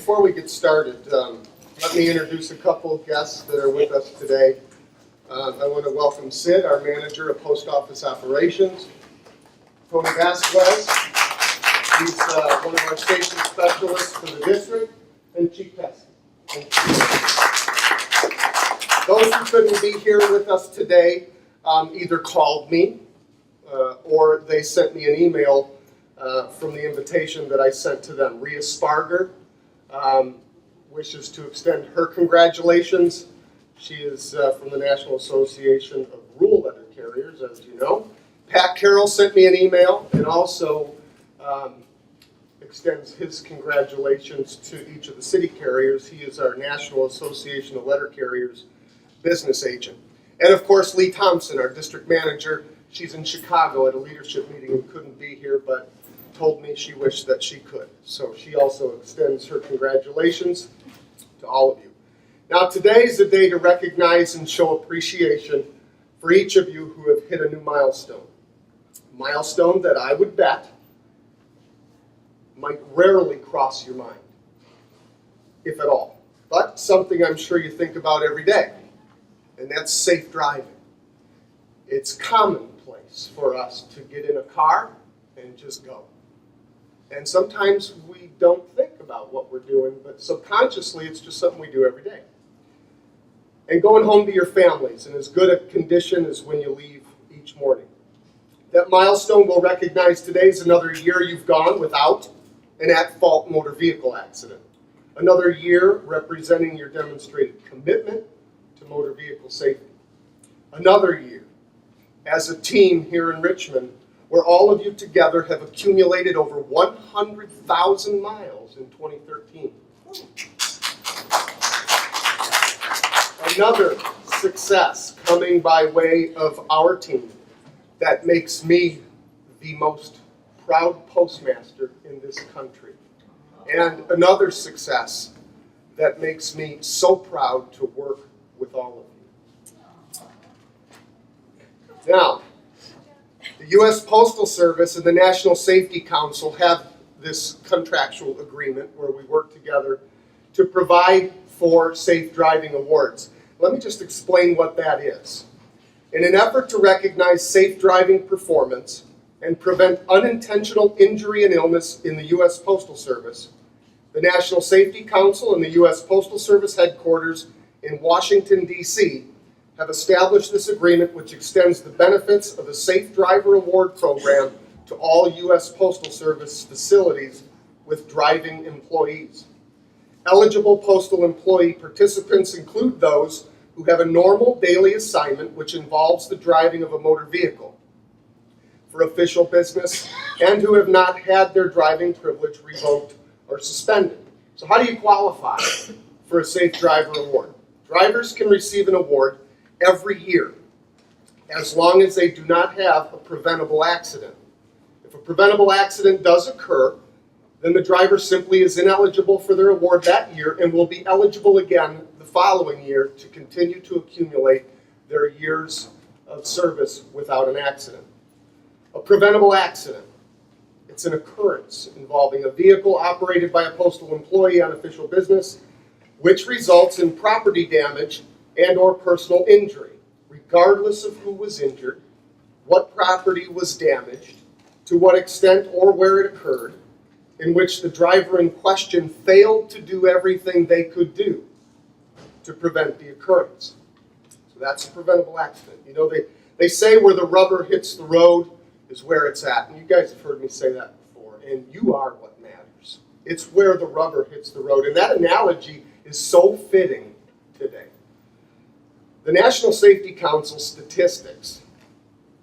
before we get started, let me introduce a couple of guests that are with us today. I want to welcome Sid, our manager of post office operations. Tony Vasquez, he's one of our station specialists for the district, and Chief Pesky. Those who couldn't be here with us today either called me or they sent me an email from the invitation that I sent to them. Rhea Sparger wishes to extend her congratulations. She is from the National Association of Rural Letter Carriers, as you know. Pat Carroll sent me an email and also extends his congratulations to each of the city carriers. He is our National Association of Letter Carriers business agent. And of course, Lee Thompson, our district manager. She's in Chicago at a leadership meeting and couldn't be here, but told me she wished that she could. So she also extends her congratulations to all of you. Now today is a day to recognize and show appreciation for each of you who have hit a new milestone. A milestone that I would bet might rarely cross your mind, if at all. But something I'm sure you think about every day, and that's safe driving. It's commonplace for us to get in a car and just go. And sometimes we don't think about what we're doing, but subconsciously it's just something we do every day. And going home to your families in as good a condition as when you leave each morning. That milestone we'll recognize today is another year you've gone without an at-fault motor vehicle accident. Another year representing your demonstrated commitment to motor vehicle safety. Another year as a team here in Richmond where all of you together have accumulated over 100,000 miles in 2013. Another success coming by way of our team that makes me the most proud postmaster in this country. And another success that makes me so proud to work with all of you. Now, the U.S. Postal Service and the National Safety Council have this contractual agreement where we work together to provide for safe driving awards. Let me just explain what that is. In an effort to recognize safe driving performance and prevent unintentional injury and illness in the U.S. Postal Service, the National Safety Council and the U.S. Postal Service headquarters in Washington, D.C. have established this agreement which extends the benefits of the Safe Driver Award program to all U.S. Postal Service facilities with driving employees. Eligible postal employee participants include those who have a normal daily assignment which involves the driving of a motor vehicle for official business and who have not had their driving privilege revoked or suspended. So how do you qualify for a Safe Driver Award? Drivers can receive an award every year as long as they do not have a preventable accident. If a preventable accident does occur, then the driver simply is ineligible for their award that year and will be eligible again the following year to continue to accumulate their years of service without an accident. A preventable accident. It's an occurrence involving a vehicle operated by a postal employee on official business which results in property damage and or personal injury, regardless of who was injured, what property was damaged, to what extent or where it occurred, in which the driver in question failed to do everything they could do to prevent the occurrence. So that's a preventable accident. You know, they say where the rubber hits the road is where it's at. And you guys have heard me say that before. And you are what matters. It's where the rubber hits the road. And that analogy is so fitting today. The National Safety Council statistics,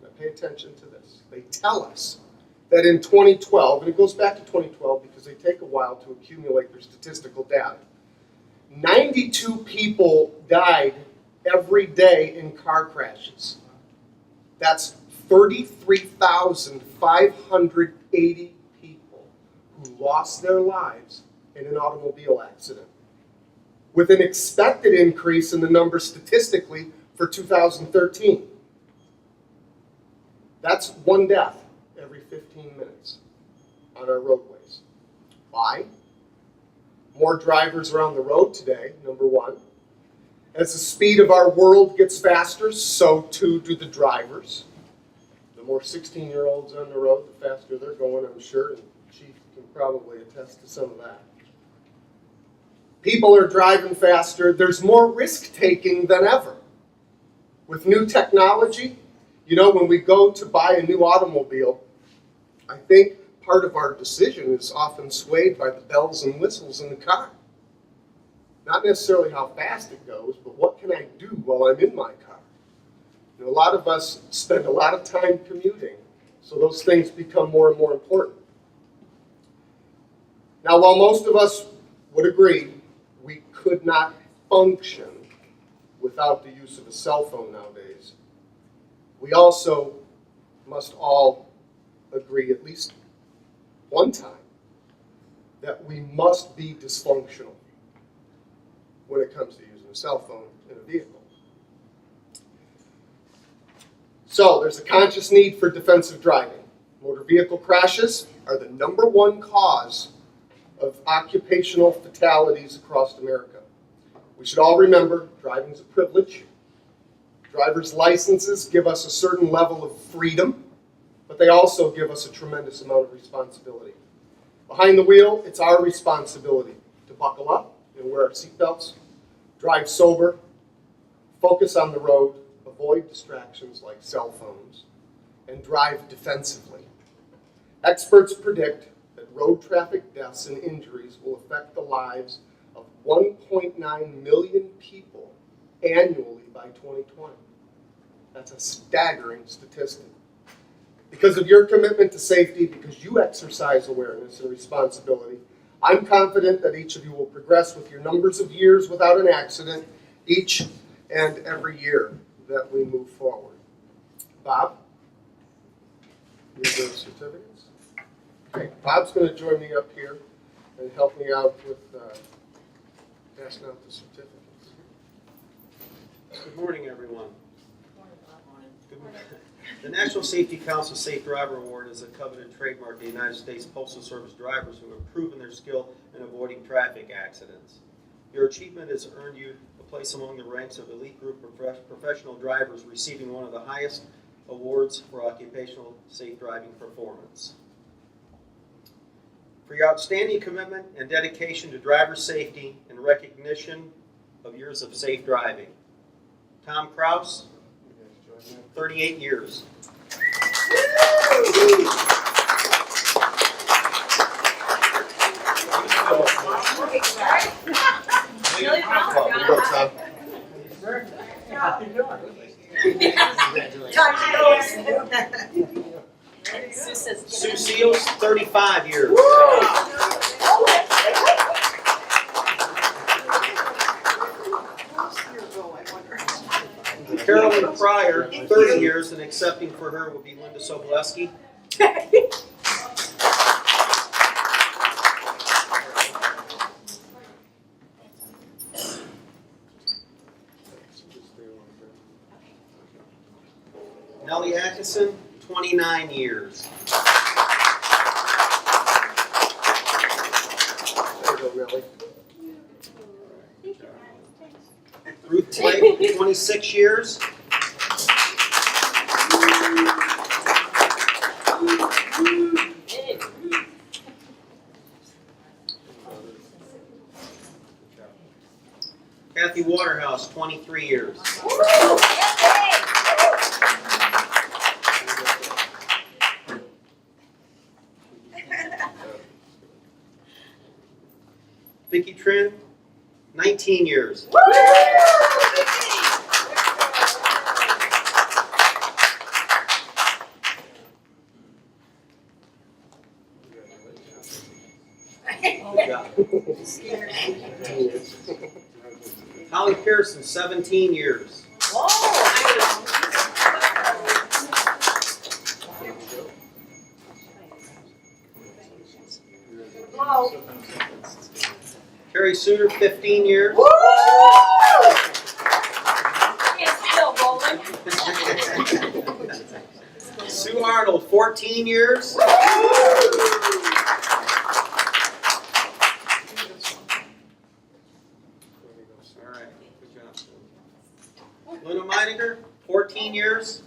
now pay attention to this, they tell us that in 2012, and it goes back to 2012 because they take a while to accumulate their statistical data, 92 people died every day in car crashes. That's 33,580 people who lost their lives in an automobile accident, with an expected increase in the number statistically for 2013. That's one death every 15 minutes on our roadways. Why? More drivers are on the road today, number one. As the speed of our world gets faster, so too do the drivers. The more 16-year-olds on the road, the faster they're going, I'm sure, and Chief can probably attest to some of that. People are driving faster. There's more risk-taking than ever. With new technology, you know, when we go to buy a new automobile, I think part of our decision is often swayed by the bells and whistles in the car. Not necessarily how fast it goes, but what can I do while I'm in my car? You know, a lot of us spend a lot of time commuting, so those things become more and more important. Now, while most of us would agree we could not function without the use of a cell phone nowadays, we also must all agree at least one time that we must be dysfunctional when it comes to using a cell phone in a vehicle. So there's a conscious need for defensive driving. Motor vehicle crashes are the #1 cause of occupational fatalities across America. We should all remember driving is a privilege. Driver's licenses give us a certain level of freedom, but they also give us a tremendous amount of responsibility. Behind the wheel, it's our responsibility to buckle up and wear our seatbelts, drive sober, focus on the road, avoid distractions like cell phones, and drive defensively. Experts predict that road traffic deaths and injuries will affect the lives of 1.9 million people annually by 2020. That's a staggering statistic. Because of your commitment to safety, because you exercise awareness and responsibility, I'm confident that each of you will progress with your numbers of years without an accident each and every year that we move forward. Bob, you have those certificates? Okay, Bob's going to join me up here and help me out with passing out the certificates. Good morning, everyone. Good morning. The National Safety Council Safe Driver Award is a coveted trademark of the United States Postal Service drivers who have proven their skill in avoiding traffic accidents. Your achievement has earned you a place among the ranks of elite group of professional drivers receiving one of the highest awards for occupational safe driving performance. For your outstanding commitment and dedication to driver safety and recognition of years of safe driving. Tom Kraus, 38 years. Sue Seals, 35 years. Carolyn Pryor, 30 years, and accepting for her will be Linda Sobolewski. Nellie Atkinson, 29 years. There you go, Nellie. Ruth Blake, 26 years. Kathy Waterhouse, 23 years. Vicki Trin, 19 years. Holly Pearson, 17 years. Terry Suter, 15 years. Sue Arnold, 14 years. Luna Meininger, 14 years.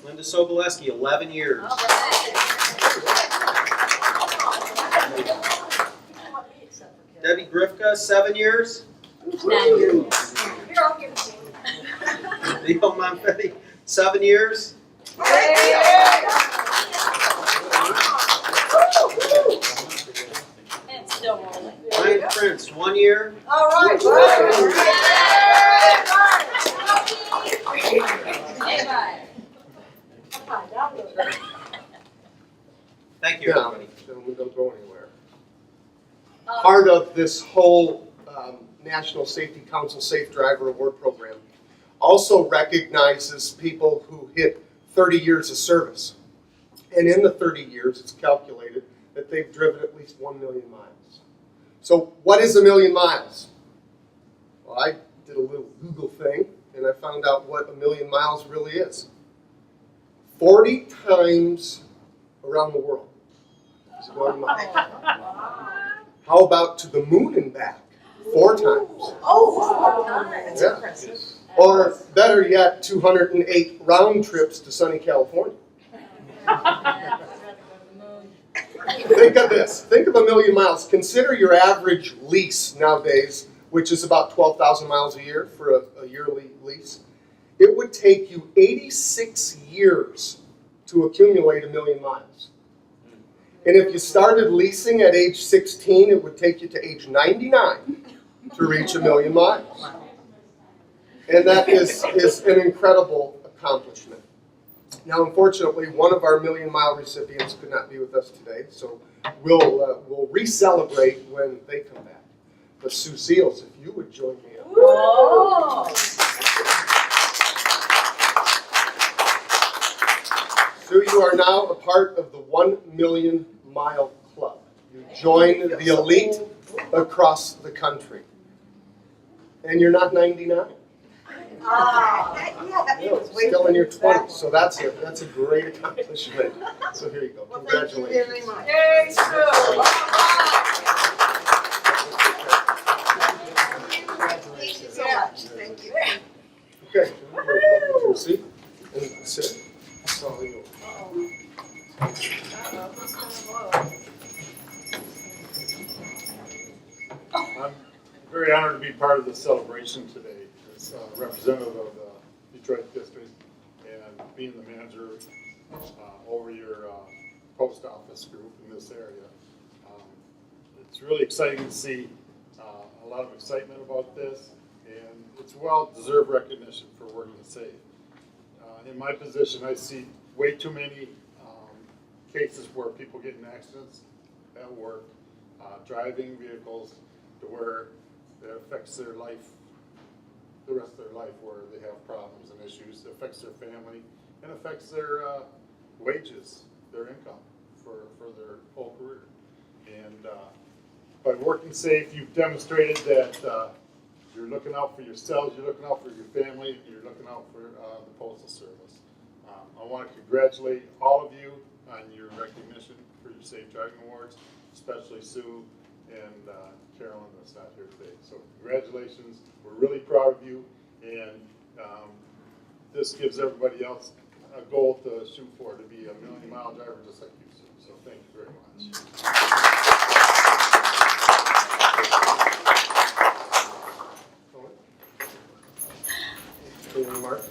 Linda Soboleski, 11 years. Debbie Grifka, 7 years. 9 years. Leo Monfetti, 7 years. And still rolling. Ryan Prince, 1 year. All right. Thank you, Yeah, everybody. gentlemen, don't go anywhere. Part of this whole National Safety Council Safe Driver Award Program also recognizes people who hit 30 years of service. And in the 30 years, it's calculated that they've driven at least 1 million miles. So what is 1 million miles? Well, I did a little Google thing, and I found out what 1 million miles really is. 40 times around the world is 1 mile. How about to the moon and back? 4 times. That's Yeah. impressive. Or better yet, 208 round trips to sunny California. Think of this. Think of 1 million miles. Consider your average lease nowadays, which is about 12,000 miles a year for a yearly lease. It would take you 86 years to accumulate 1 million miles. And if you started leasing at age 16, it would take you to age 99 to reach 1 million miles. And that is an incredible accomplishment. Now, unfortunately, one of our 1 million mile recipients could not be with us today, so we'll re-celebrate when they come back. But Sue Seals, if you would join me up. Sue, you are now a part of the 1 million mile club. You join the elite across the country. And you're not 99. No, still in your 20s, so that's a great accomplishment. So here you go. Well, thank you very Congratulations. much. Yay, Sue! Thank you so much. Thank you. Okay, welcome to a seat and sit. It's all yours. I'm very honored to be part of this celebration today as representative of the Detroit District and being the manager over your post office group in this area. It's really exciting to see a lot of excitement about this, and it's well-deserved recognition for working safe. In my position, I see way too many cases where people get in accidents at work, driving vehicles to where it affects their life, the rest of their life, where they have problems and issues. It affects their family and affects their wages, their income for their whole career. And by working safe, you've demonstrated that you're looking out for yourselves, you're looking out for your family, and you're looking out for the Postal Service. I want to congratulate all of you on your recognition for your Safe Driving Awards, especially Sue and Carolyn that's not here today. So congratulations. We're really proud of you, and this gives everybody else a goal to shoot for, to be a 1 million mile driver just like you, Sue. So thank you very much. Any remarks?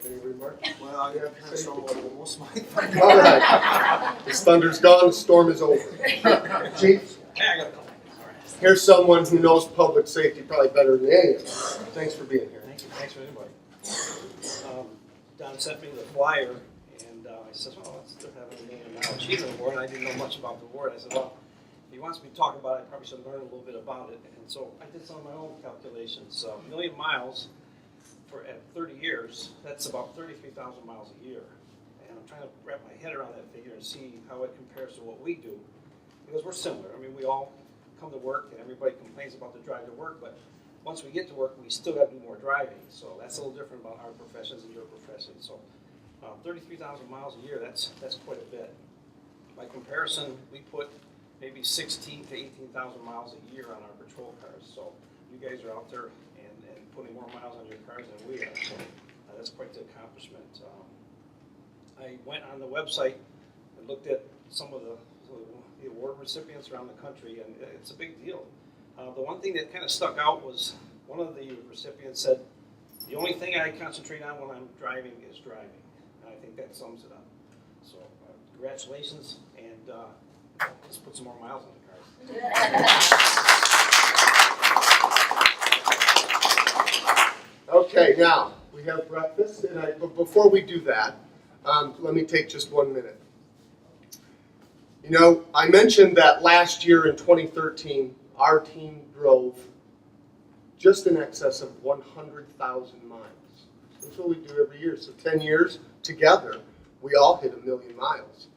Any remarks? Well, I kind of stole most of my thunder. All right. The thunder's gone, the storm is over. Chief, here's someone who knows public safety probably better than any of us. Thanks for being here. Thank you. Thanks for anybody. Don sent me the flyer, and I said, "Oh, let's have a 1 million mile achievement award." And I didn't know much about the award. I said, "Well, if he wants me to talk about it, I probably should learn a little bit about it." And so I did some of my own calculations. So 1 million miles at 30 years, that's about 33,000 miles a year. And I'm trying to wrap my head around that figure and see how it compares to what we do, because we're similar. I mean, we all come to work, and everybody complains about the drive to work, but once we get to work, we still got to do more driving. So that's a little different about our professions and your profession. So 33,000 miles a year, that's quite a bit. By comparison, we put maybe 16 to 18,000 miles a year on our patrol cars. So you guys are out there and putting more miles on your cars than we are. So that's quite the accomplishment. I went on the website and looked at some of the award recipients around the country, and it's a big deal. The one thing that kind of stuck out was one of the recipients said, "The only thing I concentrate on when I'm driving is driving." And I think that sums it up. So congratulations, and let's put some more miles on the cars. Okay, now, we have breakfast, but before we do that, let me take just 1 minute. You know, I mentioned that last year in 2013, our team drove just in excess of 100,000 miles. That's what we do every year. So 10 years together, we all hit 1 million miles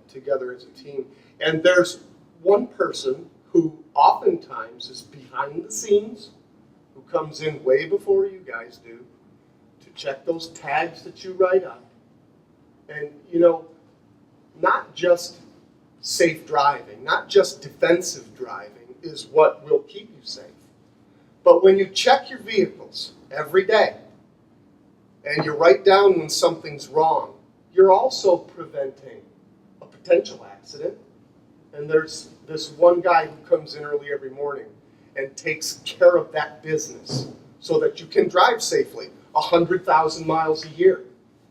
together as a team. And there's one person who oftentimes is behind the scenes, who comes in way before you guys do, to check those tags that you write up. And, you know, not just safe driving, not just defensive driving is what will keep you safe. But when you check your vehicles every day and you write down when something's wrong, you're also preventing a potential accident. And there's this one guy who comes in early every morning and takes care of that business so that you can drive safely 100,000 miles a year.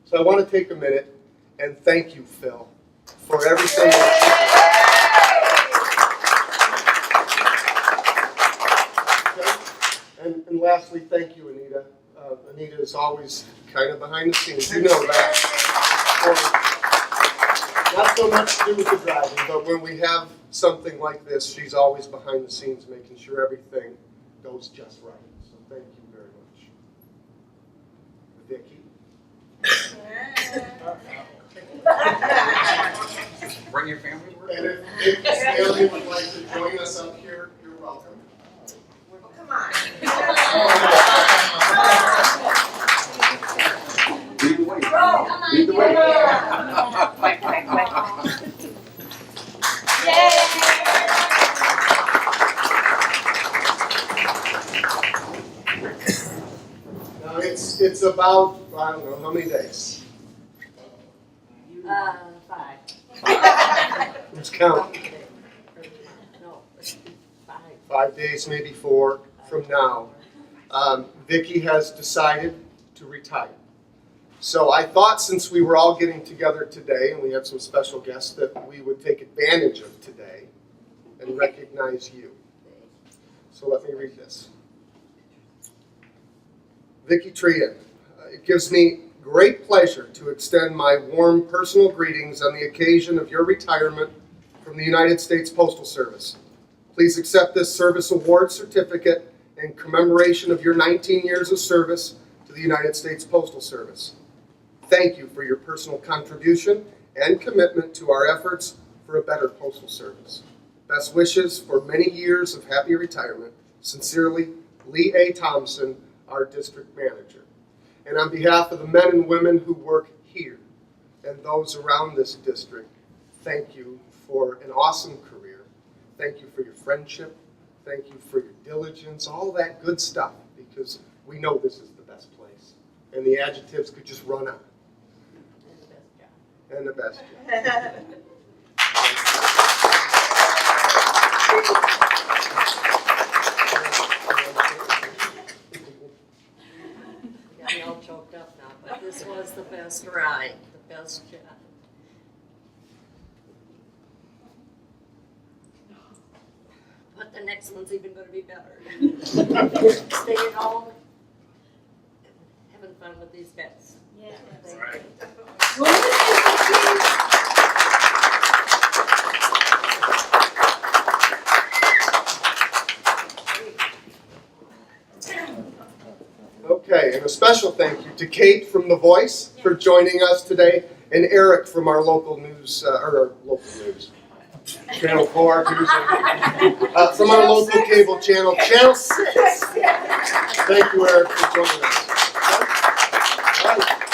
So I want to take a minute and thank you, Phil, for everything that you do. Okay? And lastly, thank you, Anita. Anita is always kind of behind the scenes. You know that. Not so much to do with the driving, but when we have something like this, she's always behind the scenes making sure everything goes just right. So thank you very much. Vicki? Bring your family with And you. if Stanley would like to join us up here, you're welcome. Come on. Lead the way. Come on, Lead the way. Quack, quack, quack. Now it's about, I don't know, how many days? 5. Who's counting? No, 5. 5 days, maybe 4 from now. Vicki has decided to retire. So I thought since we were all getting together today, and we have some special guests, that we would take advantage of today and recognize you. So let me read this. Vicki Trian, it gives me great pleasure to extend my warm personal greetings on the occasion of your retirement from the United States Postal Service. Please accept this service award certificate in commemoration of your 19 years of service to the United States Postal Service. Thank you for your personal contribution and commitment to our efforts for a better postal service. Best wishes for many years of happy retirement. Sincerely, Lee A. Thompson, our district manager. And on behalf of the men and women who work here and those around this district, thank you for an awesome career. Thank you for your friendship. Thank you for your diligence, all that good stuff, because we know this is the best place. And the adjectives could just run out. And the best job. Got me all choked up now, but this was the best ride, the best job. But the next one's even going to be better. Staying home, having fun with these guys. Yeah. Right. Okay, and a special thank you to Kate from The Voice for joining us today, and Eric from our local news, Channel 4, from our local cable channel, Channel 6. Thank you, Eric, for joining us. All right.